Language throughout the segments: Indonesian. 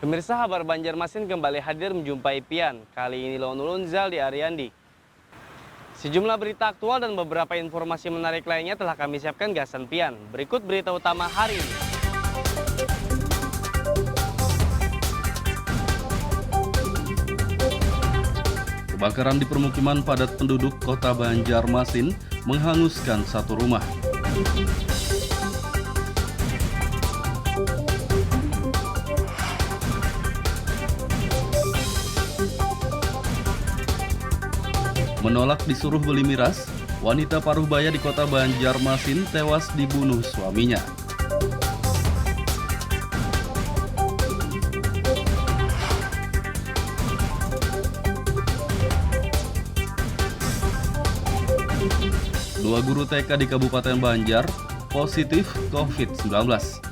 Pemirsa, Kabar Banjarmasin kembali hadir menjumpai Pian. Kali ini Lone Ulun Zaldi Ariandi. Sejumlah berita aktual dan beberapa informasi menarik lainnya telah kami siapkan gasan Pian. Berikut berita utama hari ini. Kebakaran di permukiman padat penduduk Kota Banjarmasin menghanguskan satu rumah. Menolak disuruh beli miras, wanita paruh baya di Kota Banjarmasin tewas dibunuh suaminya. Dua guru TK di Kabupaten Banjar positif COVID-19.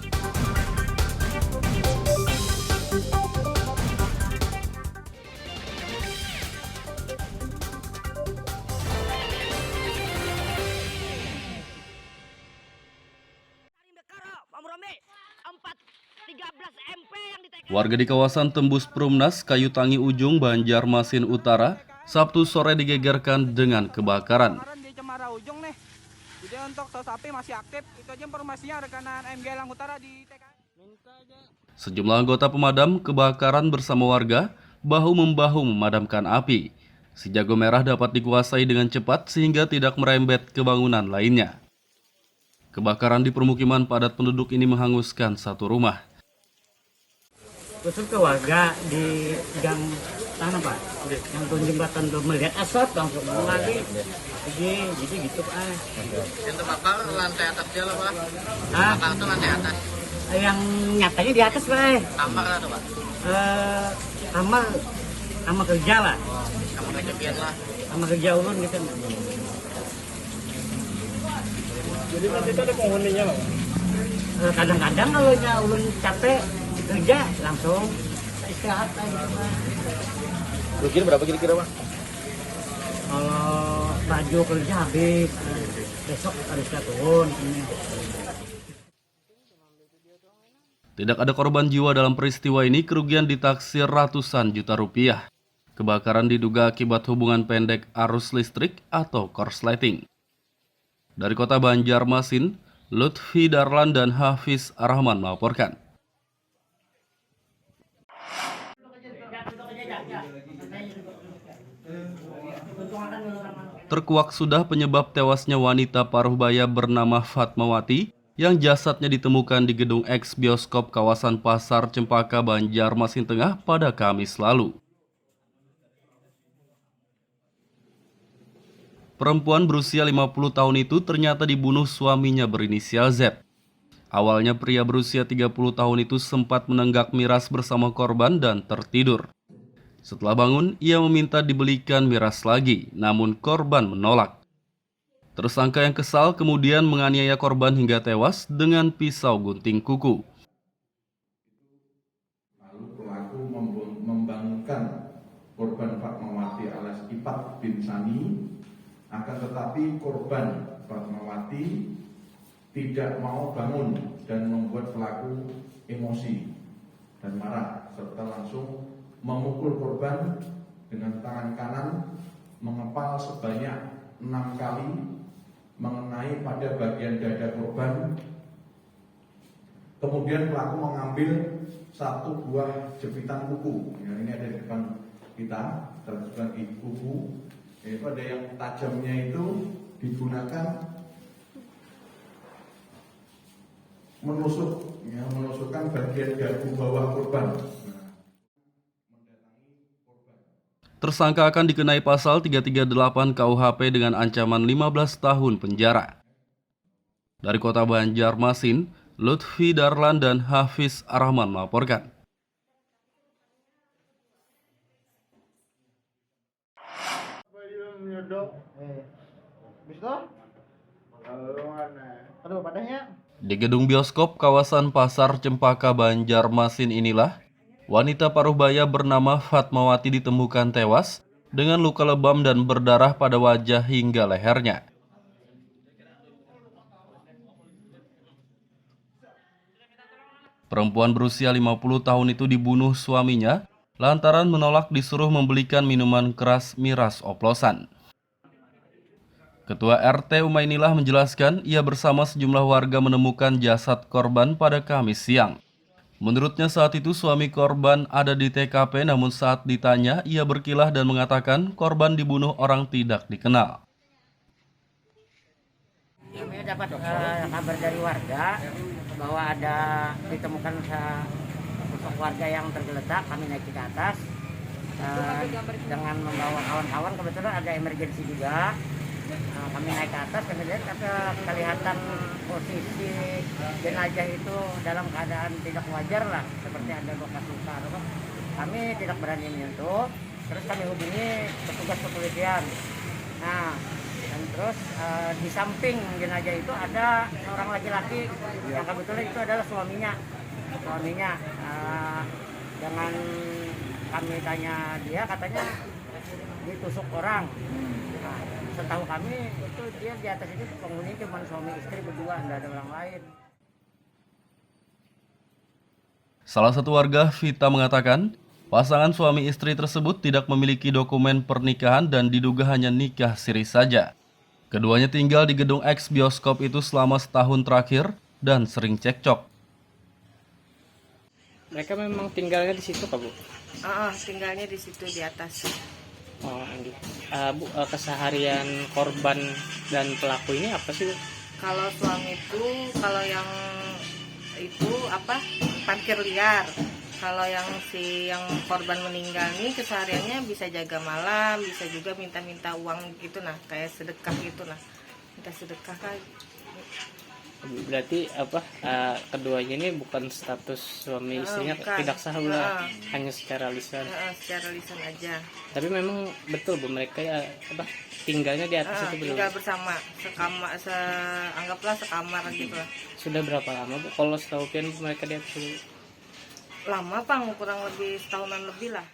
Warga di kawasan Tembus Perumnas, Kayu Tangi Ujung, Banjarmasin Utara, Sabtu sore digegerkan dengan kebakaran. Di Cemara Ujung nih. Jadi untuk sos api masih aktif. Itu aja informasinya rekanan MG Lang Utara di TK. Sejumlah anggota pemadam kebakaran bersama warga bahu-membahu memadamkan api. Si jago merah dapat dikuasai dengan cepat sehingga tidak merembet ke bangunan lainnya. Kebakaran di permukiman padat penduduk ini menghanguskan satu rumah. Khusus ke warga di gang tanah Pak, yang tuh jembatan tuh melihat asap langsung lari, jadi gitu Pak. Yang terbakar lantai atas dia lah Pak. Ah, Terbakar itu lantai atas. yang nyatanya di atas Pak. Kamar lah tuh Pak. Sama kerja lah, Kamar kejepian lah. sama kerja ulun gitu. Jadi nanti itu ada penghuninya loh. Kadang-kadang kalau ulun capek kerja langsung istirahat aja Pak. Rugian berapa kira-kira Pak? Kalau baju kerja habis, besok harusnya turun ini. Tidak ada korban jiwa dalam peristiwa ini, kerugian ditaksir ratusan juta rupiah. Kebakaran diduga akibat hubungan pendek arus listrik atau korsleting. Dari Kota Banjarmasin, Lutfi Darlan dan Hafiz Rahman melaporkan. Terkuak sudah penyebab tewasnya wanita paruh baya bernama Fatmawati yang jasadnya ditemukan di gedung eks bioskop kawasan Pasar Cempaka Banjarmasin Tengah pada Kamis lalu. Perempuan berusia 50 tahun itu ternyata dibunuh suaminya berinisial Z. Awalnya pria berusia 30 tahun itu sempat menenggak miras bersama korban dan tertidur. Setelah bangun, ia meminta dibelikan miras lagi, namun korban menolak. Tersangka yang kesal kemudian menganiaya korban hingga tewas dengan pisau gunting kuku. Lalu pelaku membangunkan korban Fatmawati alias Ipat bin Sani, akan tetapi korban Fatmawati tidak mau bangun dan membuat pelaku emosi dan marah serta langsung memukul korban dengan tangan kanan, mengepal sebanyak 6 kali, mengenai pada bagian dada korban. Kemudian pelaku mengambil satu buah jepitan kuku, yang ini ada di depan kita, terjepit di kuku, yaitu ada yang tajamnya itu digunakan menusukkan bagian dagu bawah korban. Tersangka akan dikenai pasal 338 KUHP dengan ancaman 15 tahun penjara. Dari Kota Banjarmasin, Lutfi Darlan dan Hafiz Rahman melaporkan. Di gedung bioskop kawasan Pasar Cempaka Banjarmasin inilah wanita paruh baya bernama Fatmawati ditemukan tewas dengan luka lebam dan berdarah pada wajah hingga lehernya. Perempuan berusia 50 tahun itu dibunuh suaminya lantaran menolak disuruh membelikan minuman keras miras oplosan. Ketua RT Umainilah menjelaskan ia bersama sejumlah warga menemukan jasad korban pada Kamis siang. Menurutnya saat itu suami korban ada di TKP, namun saat ditanya ia berkilah dan mengatakan korban dibunuh orang tidak dikenal. Kami dapat kabar dari warga bahwa ada ditemukan sosok warga yang tergeletak. Kami naik ke atas dengan membawa kawan-kawan. Kebetulan ada emergensi juga. Kami naik ke atas, kami lihat kelihatan posisi jenazah itu dalam keadaan tidak wajar lah, seperti ada bekas luka. Kami tidak berani menyentuh. Terus kami hubungi petugas kepolisian. Nah, dan terus di samping jenazah itu ada seorang laki-laki yang kebetulan itu adalah suaminya. Dengan kami tanya dia, katanya ditusuk orang. Nah, setahu kami itu dia di atas itu penghuni cuma suami istri berdua, tidak ada orang lain. Salah satu warga, Vita, mengatakan pasangan suami istri tersebut tidak memiliki dokumen pernikahan dan diduga hanya nikah siri saja. Keduanya tinggal di gedung eks bioskop itu selama setahun terakhir dan sering cekcok. Mereka memang tinggalnya di situ, Pak, Bu? Tinggalnya di situ di atas. Oh, Bu, keseharian korban dan pelaku ini apa sih, Bu? Kalau suami itu, kalau yang itu parkir liar. Kalau yang korban meninggal ini kesehariannya bisa jaga malam, bisa juga minta uang gitu, nah kayak sedekah gitu, nah minta sedekah kan. Berarti keduanya ini bukan status suami istrinya, tidak sah, hanya secara lisan. Secara lisan aja. Tapi memang betul, Bu, mereka tinggalnya di atas itu, tinggal bersama, anggaplah sekamar gitu lah. Sudah berapa lama, Bu, kalau setahu Pian mereka di atas itu? Lama, Bang, kurang lebih setahunan lebih lah.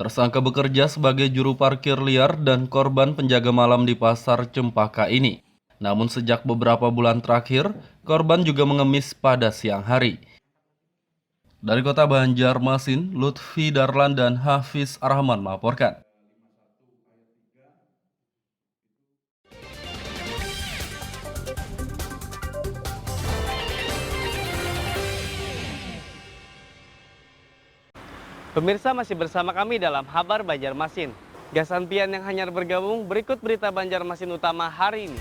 Tersangka bekerja sebagai juru parkir liar dan korban penjaga malam di Pasar Cempaka ini. Namun sejak beberapa bulan terakhir, korban juga mengemis pada siang hari. Dari kota Banjarmasin, Lutfi Darlan dan Hafiz Arahman melaporkan. Pemirsa masih bersama kami dalam Habar Banjarmasin. Gasan Pian yang hanyar bergabung, berikut berita Banjarmasin utama hari ini.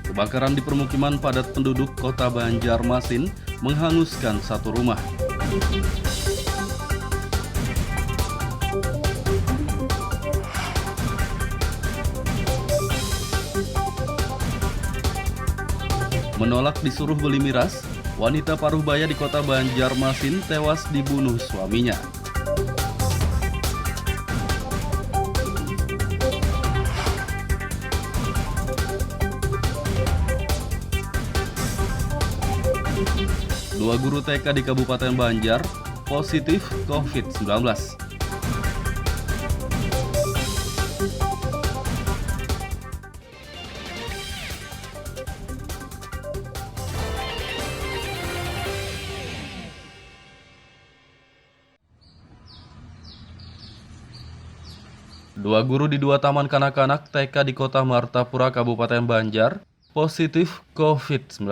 Kebakaran di permukiman padat penduduk kota Banjarmasin menghanguskan satu rumah. Menolak disuruh beli miras, wanita paruh baya di kota Banjarmasin tewas dibunuh suaminya. Dua guru TK di Kabupaten Banjar positif COVID-19. Dua guru di dua taman kanak-kanak TK di Kota Martapura, Kabupaten Banjar, positif COVID-19.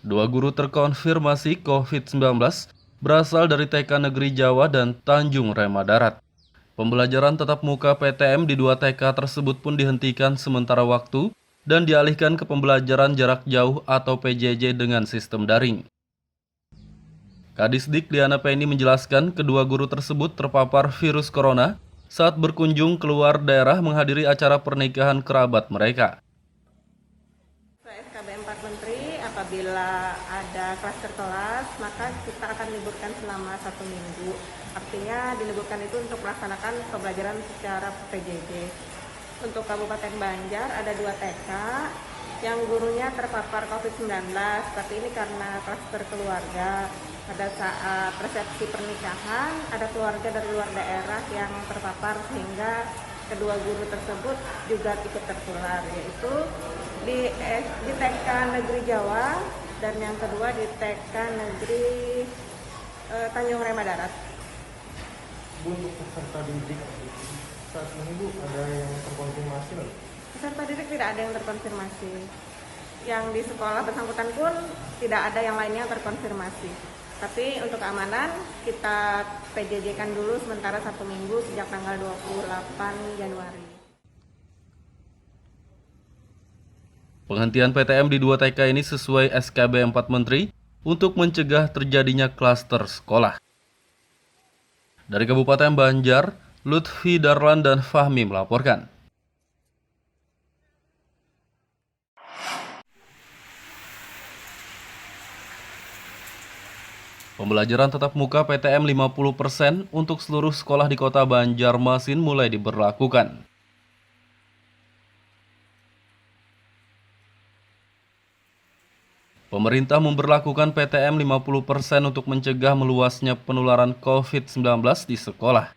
Dua guru terkonfirmasi COVID-19 berasal dari TK Negeri Jawa dan Tanjung Rema Darat. Pembelajaran tatap muka PTM di dua TK tersebut pun dihentikan sementara waktu dan dialihkan ke pembelajaran jarak jauh atau PJJ dengan sistem daring. Kadisdik Liana Penny menjelaskan kedua guru tersebut terpapar virus corona saat berkunjung keluar daerah menghadiri acara pernikahan kerabat mereka. SKB 4 Menteri, apabila ada klaster kelas, maka kita akan liburkan selama 1 minggu. Artinya diliburkan itu untuk melaksanakan pembelajaran secara PJJ. Untuk Kabupaten Banjar ada 2 TK yang gurunya terpapar COVID-19, tapi ini karena klaster keluarga. Pada saat resepsi pernikahan, ada keluarga dari luar daerah yang terpapar sehingga kedua guru tersebut juga ikut tertular, yaitu di TK Negeri Jawa dan yang kedua di TK Negeri Tanjung Rema Darat. Bu, untuk peserta didik saat ini Bu, ada yang terkonfirmasi nggak? Peserta didik tidak ada yang terkonfirmasi. Yang di sekolah bersangkutan pun tidak ada yang lainnya terkonfirmasi. Tapi untuk keamanan kita PJJ-kan dulu sementara 1 minggu sejak tanggal 28 Januari. Penghentian PTM di 2 TK ini sesuai SKB 4 Menteri untuk mencegah terjadinya klaster sekolah. Dari Kabupaten Banjar, Lutfi Darlan dan Fahmi melaporkan. Pembelajaran tatap muka PTM 50% untuk seluruh sekolah di Kota Banjarmasin mulai diberlakukan. Pemerintah memberlakukan PTM 50% untuk mencegah meluasnya penularan COVID-19 di sekolah.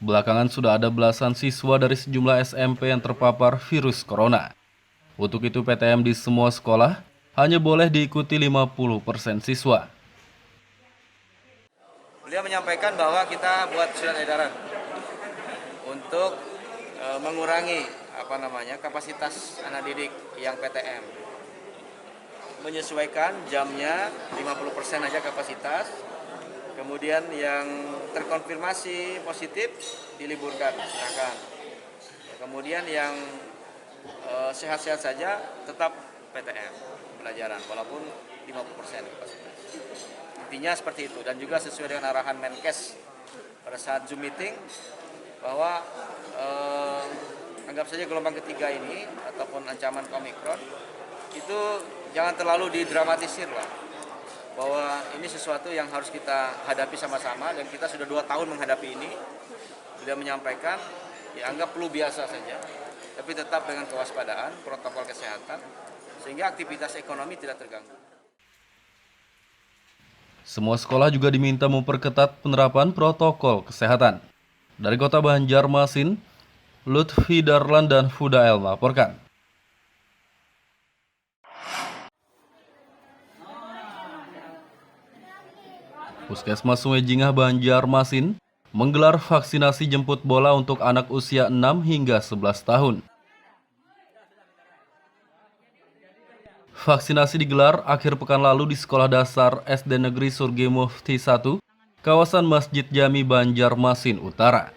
Belakangan sudah ada belasan siswa dari sejumlah SMP yang terpapar virus corona. Untuk itu PTM di semua sekolah hanya boleh diikuti 50% siswa. Beliau menyampaikan bahwa kita buat surat edaran untuk mengurangi kapasitas anak didik yang PTM. Menyesuaikan jamnya 50% aja kapasitas. Kemudian yang terkonfirmasi positif diliburkan, silakan. Kemudian yang sehat-sehat saja tetap PTM pelajaran walaupun 50% kapasitas. Intinya seperti itu, dan juga sesuai dengan arahan Menkes pada saat Zoom meeting bahwa anggap saja gelombang ketiga ini ataupun ancaman Omikron itu jangan terlalu didramatisir lah, bahwa ini sesuatu yang harus kita hadapi sama-sama dan kita sudah 2 tahun menghadapi ini. Beliau menyampaikan ya anggap flu biasa saja, tapi tetap dengan kewaspadaan, protokol kesehatan sehingga aktivitas ekonomi tidak terganggu. Semua sekolah juga diminta memperketat penerapan protokol kesehatan. Dari Kota Banjarmasin, Lutfi Darlan dan Fudael melaporkan. Puskesmas Sungai Jingah Banjarmasin menggelar vaksinasi jemput bola untuk anak usia 6 hingga 11 tahun. Vaksinasi digelar akhir pekan lalu di Sekolah Dasar SD Negeri Surgi Mufti 1, kawasan Masjid Jami Banjarmasin Utara.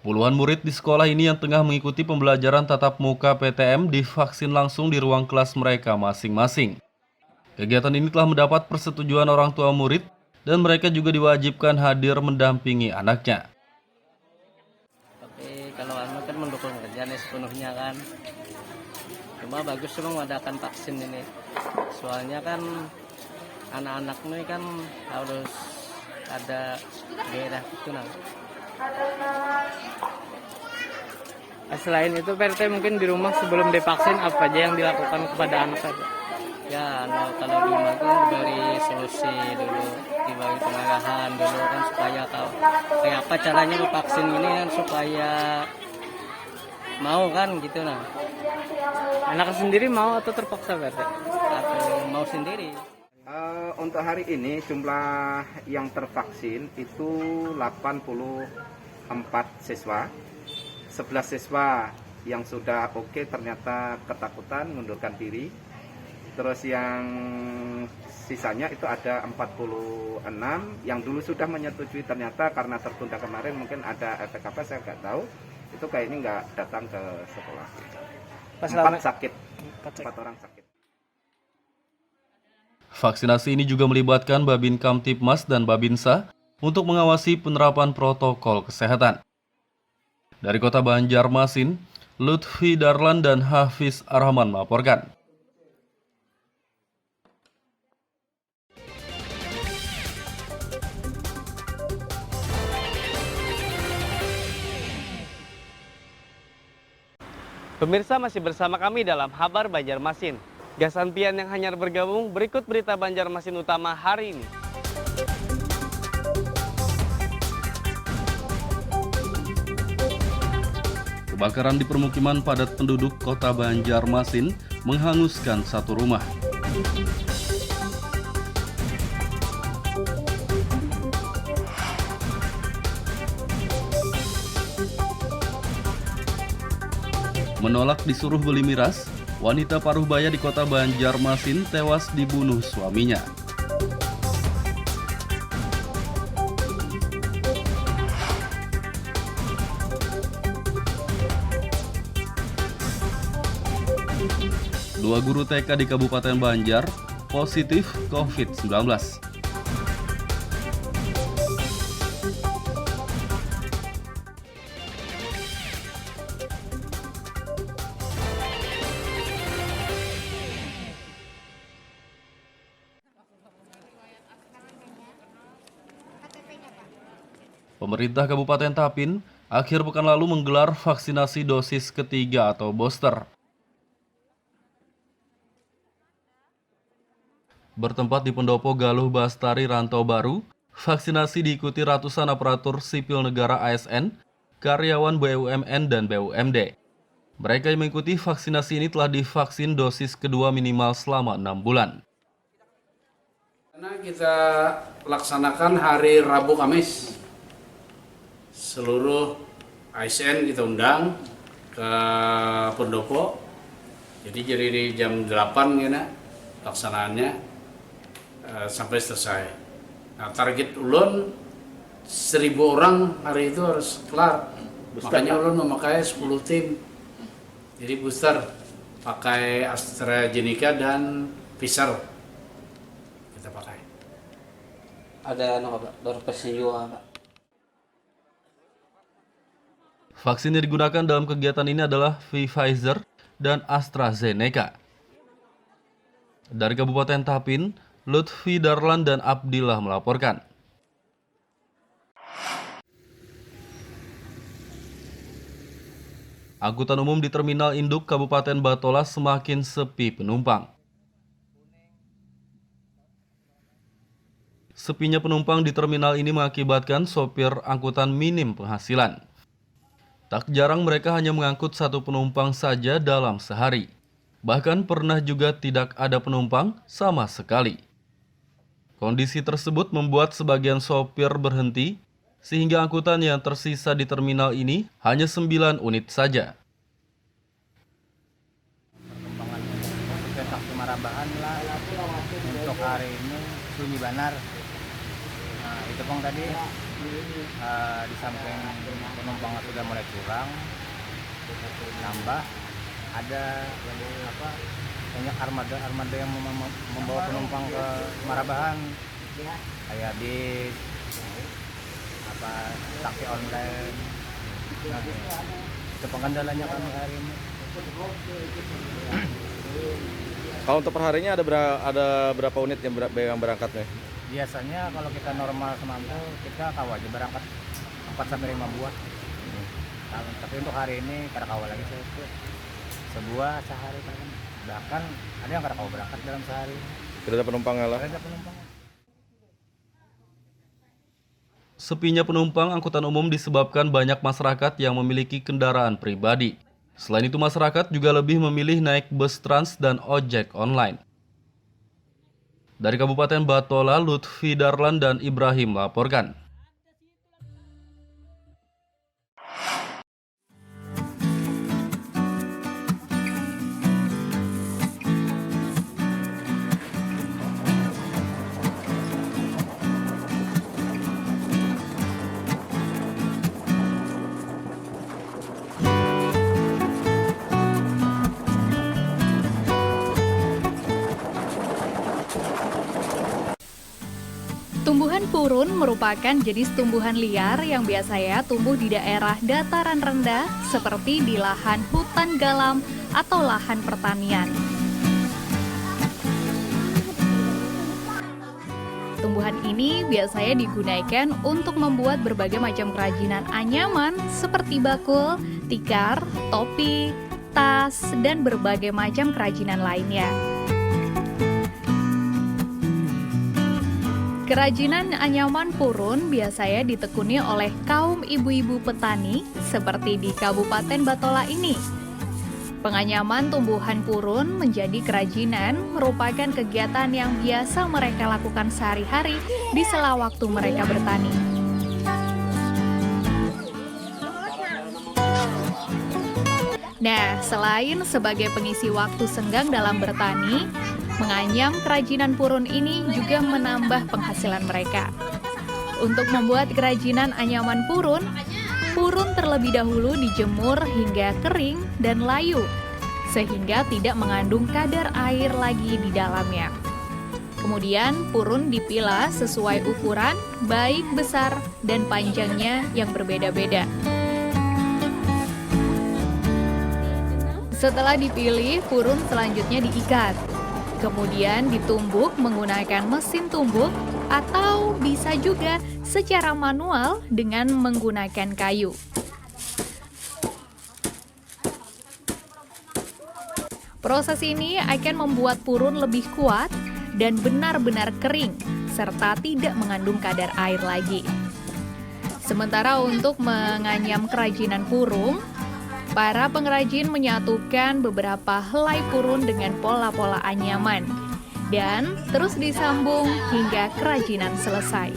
Puluhan murid di sekolah ini yang tengah mengikuti pembelajaran tatap muka PTM divaksin langsung di ruang kelas mereka masing-masing. Kegiatan ini telah mendapat persetujuan orang tua murid dan mereka juga diwajibkan hadir mendampingi anaknya. Tapi kalau anu kan mendukung kerjanya sepenuhnya kan. Cuma bagus memang mengadakan vaksin ini. Soalnya kan anak-anak ini kan harus ada daerah itu nah. Selain itu PRT mungkin di rumah sebelum divaksin apa aja yang dilakukan kepada anak saja? Ya, kalau di rumah kan diberi solusi dulu, diberi pengarahan dulu kan supaya tahu kayak apa caranya divaksin ini kan supaya mau kan gitu nah. Anak sendiri mau atau terpaksa PRT? Atau mau sendiri? Untuk hari ini jumlah yang tervaksin itu 84 siswa. 11 siswa yang sudah oke ternyata ketakutan mengundurkan diri. Terus yang sisanya itu ada 46 yang dulu sudah menyetujui, ternyata karena tertunda kemarin mungkin ada efek apa saya nggak tahu. Itu kayaknya nggak datang ke sekolah. 4 sakit, 4 orang sakit. Vaksinasi ini juga melibatkan Babin Kamtibmas dan Babinsa untuk mengawasi penerapan protokol kesehatan. Dari Kota Banjarmasin, Lutfi Darlan dan Hafiz Arhaman melaporkan. Pemirsa masih bersama kami dalam Kabar Banjarmasin. Gasan Pian yang hanyar bergabung, berikut berita Banjarmasin utama hari ini. Kebakaran di permukiman padat penduduk kota Banjarmasin menghanguskan satu rumah. Menolak disuruh beli miras, wanita paruh baya di kota Banjarmasin tewas dibunuh suaminya. Dua guru TK di Kabupaten Banjar positif COVID-19. Pemerintah Kabupaten Tapin akhir pekan lalu menggelar vaksinasi dosis ketiga atau booster. Bertempat di Pendopo Galuh Bastari Rantau Baru, vaksinasi diikuti ratusan aparatur sipil negara ASN, karyawan BUMN dan BUMD. Mereka yang mengikuti vaksinasi ini telah divaksin dosis kedua minimal selama 6 bulan. Karena kita laksanakan hari Rabu Kamis, seluruh ASN kita undang ke Pendopo. Jadi di jam 8 ya, laksanaannya sampai selesai. Nah, target ulun 1.000 orang hari itu harus kelar. Makanya ulun memakai 10 tim. Jadi booster pakai AstraZeneca dan Pfizer kita pakai. Ada dosis juga, Pak. Vaksin yang digunakan dalam kegiatan ini adalah Pfizer dan AstraZeneca. Dari Kabupaten Tapin, Lutfi Darlan dan Abdillah melaporkan. Angkutan umum di Terminal Induk Kabupaten Batola semakin sepi penumpang. Sepinya penumpang di terminal ini mengakibatkan sopir angkutan minim penghasilan. Tak jarang mereka hanya mengangkut satu penumpang saja dalam sehari. Bahkan pernah juga tidak ada penumpang sama sekali. Kondisi tersebut membuat sebagian sopir berhenti, sehingga angkutan yang tersisa di terminal ini hanya 9 unit saja. Perkembangan untuk taksi Marabahan lah untuk hari ini sunyi benar. Nah itu Bang tadi di samping penumpang sudah mulai kurang, nambah ada banyak armada yang membawa penumpang ke Marabahan, kayak bis, taksi online. Nah, itu pengendalanya kami hari ini. Kalau untuk perharinya ada berapa unit yang berangkat nih? Biasanya kalau kita normal semampu kita kawal aja berangkat 4-5 buah. Tapi untuk hari ini kada kawal lagi sebuah sehari kan. Bahkan ada yang kada kawal berangkat dalam sehari. Tidak ada penumpang lah. Tidak ada penumpang. Sepinya penumpang angkutan umum disebabkan banyak masyarakat yang memiliki kendaraan pribadi. Selain itu masyarakat juga lebih memilih naik bus trans dan ojek online. Dari Kabupaten Batola, Lutfi Darlan dan Ibrahim melaporkan. Tumbuhan purun merupakan jenis tumbuhan liar yang biasanya tumbuh di daerah dataran rendah seperti di lahan hutan galam atau lahan pertanian. Tumbuhan ini biasanya digunakan untuk membuat berbagai macam kerajinan anyaman seperti bakul, tikar, topi, tas, dan berbagai macam kerajinan lainnya. Kerajinan anyaman purun biasanya ditekuni oleh kaum ibu-ibu petani seperti di Kabupaten Batola ini. Penganyaman tumbuhan purun menjadi kerajinan merupakan kegiatan yang biasa mereka lakukan sehari-hari di sela waktu mereka bertani. Nah, selain sebagai pengisi waktu senggang dalam bertani, menganyam kerajinan purun ini juga menambah penghasilan mereka. Untuk membuat kerajinan anyaman purun, purun terlebih dahulu dijemur hingga kering dan layu, sehingga tidak mengandung kadar air lagi di dalamnya. Kemudian purun dipilah sesuai ukuran, baik besar dan panjangnya yang berbeda-beda. Setelah dipilih, purun selanjutnya diikat. Kemudian ditumbuk menggunakan mesin tumbuk atau bisa juga secara manual dengan menggunakan kayu. Proses ini akan membuat purun lebih kuat dan benar-benar kering, serta tidak mengandung kadar air lagi. Sementara untuk menganyam kerajinan purun, para pengrajin menyatukan beberapa helai purun dengan pola-pola anyaman dan terus disambung hingga kerajinan selesai.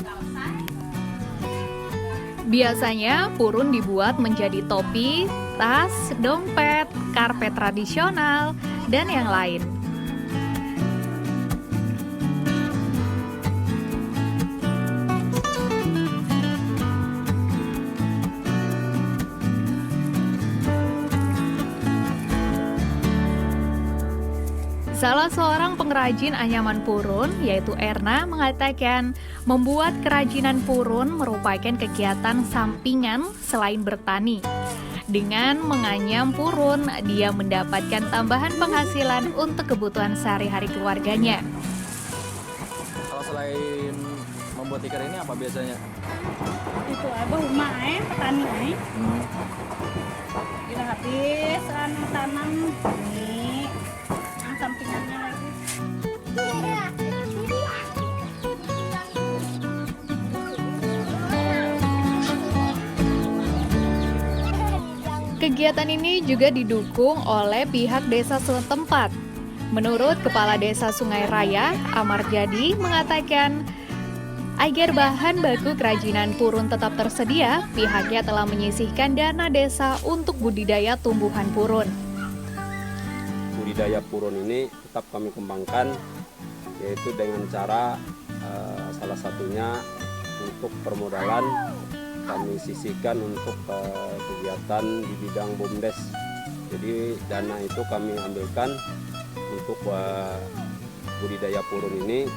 Biasanya purun dibuat menjadi topi, tas, dompet, karpet tradisional, dan yang lain. Salah seorang pengrajin anyaman purun, yaitu Erna, mengatakan membuat kerajinan purun merupakan kegiatan sampingan selain bertani. Dengan menganyam purun, dia mendapatkan tambahan penghasilan untuk kebutuhan sehari-hari keluarganya. Kalau selain membuat tikar ini apa biasanya? Itu rumah petani Kita habis tanam ini sampingannya lagi. Kegiatan ini juga didukung oleh pihak desa setempat. Menurut Kepala Desa Sungai Raya, Amar Jadi, mengatakan agar bahan baku kerajinan purun tetap tersedia, pihaknya telah menyisihkan dana desa untuk budidaya tumbuhan purun. Budidaya purun ini tetap kami kembangkan, yaitu dengan cara salah satunya untuk permodalan kami sisihkan untuk kegiatan di bidang BUMDes. Jadi dana itu kami ambilkan untuk budidaya purun ini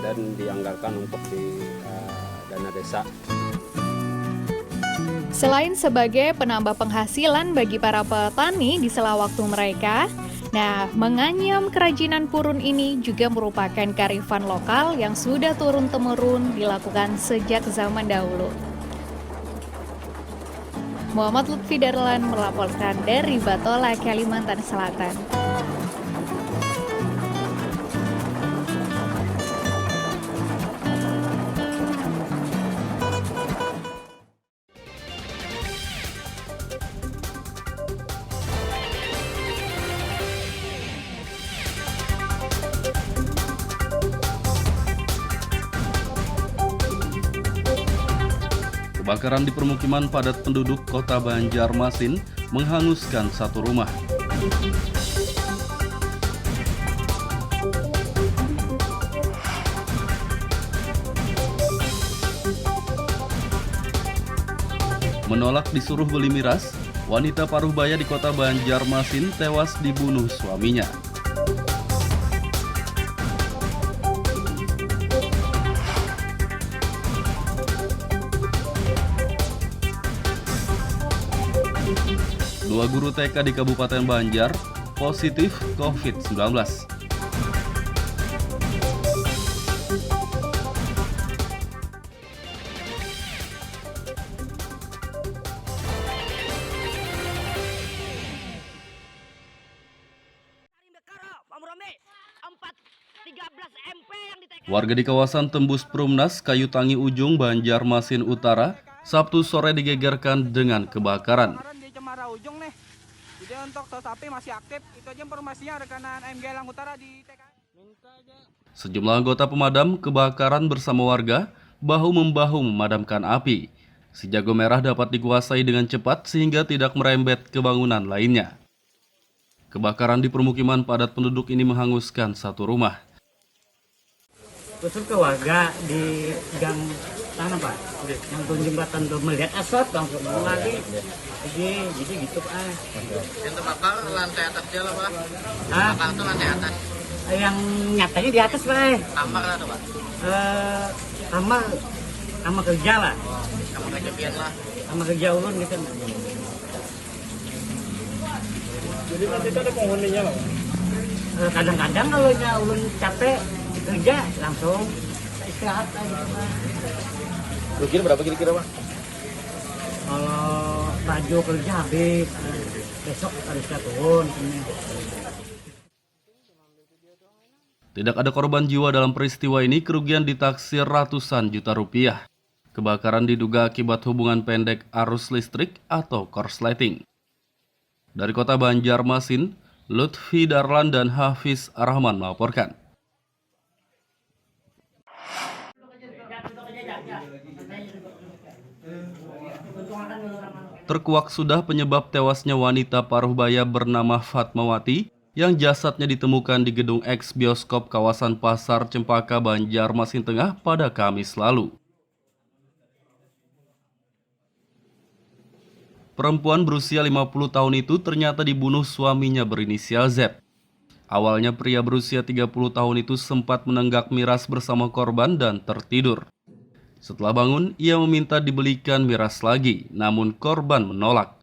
dan dianggarkan untuk di dana desa. Selain sebagai penambah penghasilan bagi para petani di sela waktu mereka, nah, menganyam kerajinan purun ini juga merupakan kearifan lokal yang sudah turun-temurun dilakukan sejak zaman dahulu. Muhammad Lutfi Darlan melaporkan dari Batola, Kalimantan Selatan. Kebakaran di permukiman padat penduduk Kota Banjarmasin menghanguskan satu rumah. Menolak disuruh beli miras, wanita paruh baya di Kota Banjarmasin tewas dibunuh suaminya. Dua guru TK di Kabupaten Banjar positif COVID-19. Warga di kawasan Tembus Perumnas, Kayu Tangi Ujung, Banjarmasin Utara, Sabtu sore digegerkan dengan kebakaran. Di Cemara Ujung nih. Jadi untuk sos api masih aktif. Itu aja informasinya rekanan MG Elang Utara di TKI. Sejumlah anggota pemadam kebakaran bersama warga bahu-membahu memadamkan api. Si jago merah dapat dikuasai dengan cepat sehingga tidak merembet ke bangunan lainnya. Kebakaran di permukiman padat penduduk ini menghanguskan satu rumah. Usul ke warga di gang sana Pak, yang tuh jembatan tuh melihat asap langsung lagi, jadi gitu Pak. Yang terbakar lantai atas aja lah Pak. Terbakar itu lantai atas. Yang nyatanya di atas Pak. Kamar lah tuh Pak. Kamar kerja lah. Kamar kerja pian lah. Kamar kerja ulun gitu. Jadi nanti ada penghuninya Pak? Kadang-kadang kalau ulun capek kerja langsung istirahat aja Pak. Ruginya berapa kira-kira Pak? Kalau baju kerja habis, besok harus turun. Tidak ada korban jiwa dalam peristiwa ini, kerugian ditaksir ratusan juta rupiah. Kebakaran diduga akibat hubungan pendek arus listrik atau korsleting. Dari kota Banjarmasin, Lutfi Darlan dan Hafiz Rahman melaporkan. Terkuak sudah penyebab tewasnya wanita paruhbaya bernama Fatmawati yang jasadnya ditemukan di gedung eks bioskop kawasan Pasar Cempaka, Banjarmasin Tengah pada Kamis lalu. Perempuan berusia 50 tahun itu ternyata dibunuh suaminya berinisial Z. Awalnya pria berusia 30 tahun itu sempat menenggak miras bersama korban dan tertidur. Setelah bangun, ia meminta dibelikan miras lagi, namun korban menolak.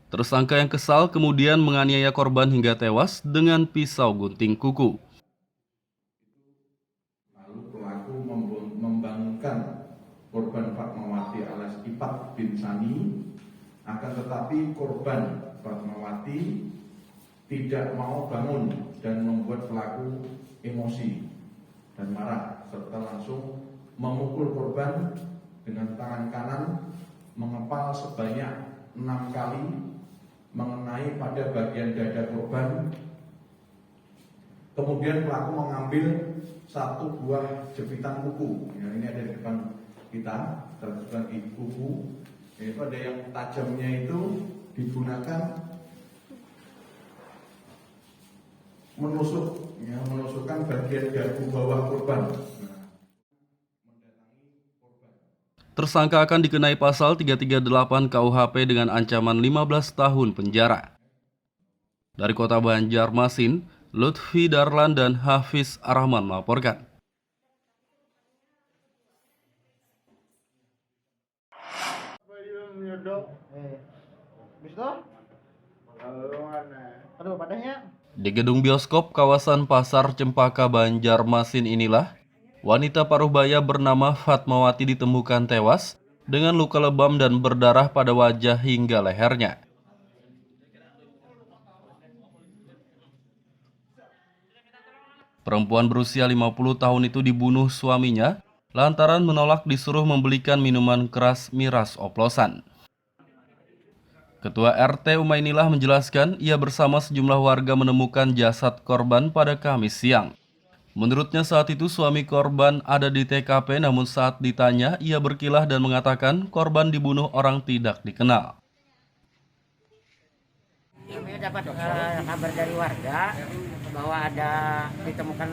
Tersangka yang kesal kemudian menganiaya korban hingga tewas dengan pisau gunting kuku. Lalu pelaku membangunkan korban Fatmawati alias Ipat bin Sani, akan tetapi korban Fatmawati tidak mau bangun dan membuat pelaku emosi dan marah serta langsung memukul korban dengan tangan kanan, mengepal sebanyak 6 kali, mengenai pada bagian dada korban. Kemudian pelaku mengambil satu buah jepitan kuku, yang ini ada di depan kita, terjepit di kuku. Yaitu ada yang tajamnya itu digunakan menusukkan bagian dagu bawah korban. Tersangka akan dikenai pasal 338 KUHP dengan ancaman 15 tahun penjara. Dari kota Banjarmasin, Lutfi Darlan dan Hafiz Rahman melaporkan. Di gedung bioskop kawasan Pasar Cempaka, Banjarmasin inilah wanita paruhbaya bernama Fatmawati ditemukan tewas dengan luka lebam dan berdarah pada wajah hingga lehernya. Perempuan berusia 50 tahun itu dibunuh suaminya lantaran menolak disuruh membelikan minuman keras miras oplosan. Ketua RT Umainilah menjelaskan ia bersama sejumlah warga menemukan jasad korban pada Kamis siang. Menurutnya saat itu suami korban ada di TKP, namun saat ditanya ia berkilah dan mengatakan korban dibunuh orang tidak dikenal. Kami dapat kabar dari warga bahwa ada ditemukan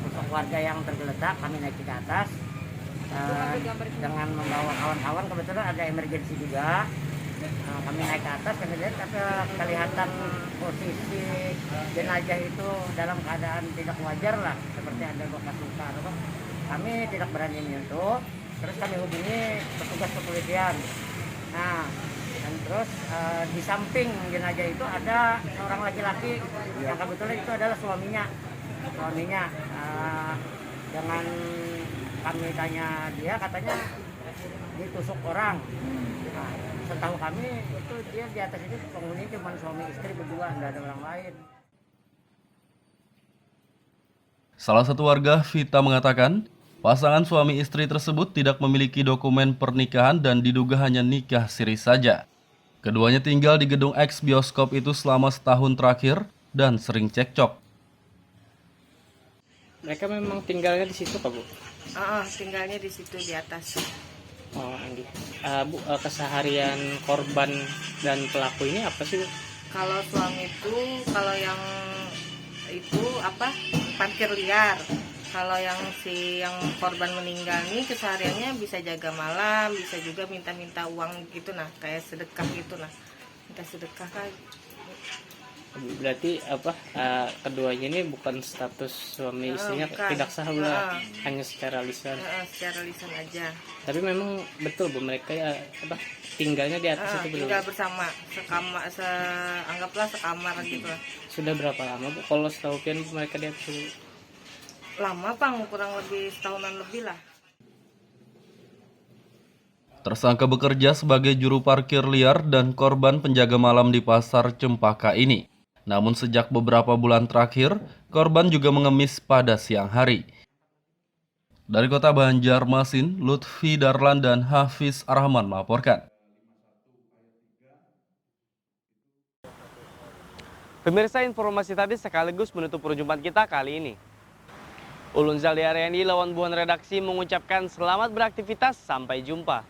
sosok warga yang tergeletak. Kami naik ke atas dengan membawa kawan-kawan, kebetulan ada emergensi juga. Kami naik ke atas, kami lihat kelihatan posisi jenazah itu dalam keadaan tidak wajar lah, seperti ada bekas luka. Kami tidak berani menyentuh, terus kami hubungi petugas kepolisian. Nah, dan terus di samping jenazah itu ada seorang laki-laki yang kebetulan itu adalah suaminya. Dengan kami tanya dia, katanya ditusuk orang. Nah, setahu kami itu dia di atas itu penghuni cuma suami istri berdua, tidak ada orang lain. Salah satu warga, Vita, mengatakan pasangan suami istri tersebut tidak memiliki dokumen pernikahan dan diduga hanya nikah siri saja. Keduanya tinggal di gedung eks bioskop itu selama setahun terakhir dan sering cekcok. Mereka memang tinggalnya di situ, Pak Bu? Tinggalnya di situ di atas. Oh, Andi. Bu, keseharian korban dan pelaku ini apa sih, Bu? Kalau suami itu, kalau yang itu apa? Parkir liar. Kalau yang korban meninggal ini kesehariannya bisa jaga malam, bisa juga minta-minta uang gitu, nah kayak sedekah gitu, nah minta sedekah kan. Berarti keduanya ini bukan status suami istrinya, tidak sah, hanya secara lisan. Secara lisan aja. Tapi memang betul, Bu, mereka tinggalnya di atas itu belum? Tinggal bersama, anggaplah sekamar gitu lah. Sudah berapa lama, Bu, kalau setahu Pian mereka di atas itu? Lama, Bang, kurang lebih setahunan lebih lah. Tersangka bekerja sebagai juru parkir liar dan korban penjaga malam di Pasar Cempaka ini. Namun sejak beberapa bulan terakhir, korban juga mengemis pada siang hari. Dari kota Banjarmasin, Lutfi Darlan dan Hafiz Arahman melaporkan. Pemirsa, informasi tadi sekaligus menutup perjumpaan kita kali ini. Ulun Zaldi Ariandi, lawan buan redaksi, mengucapkan selamat beraktivitas, sampai jumpa.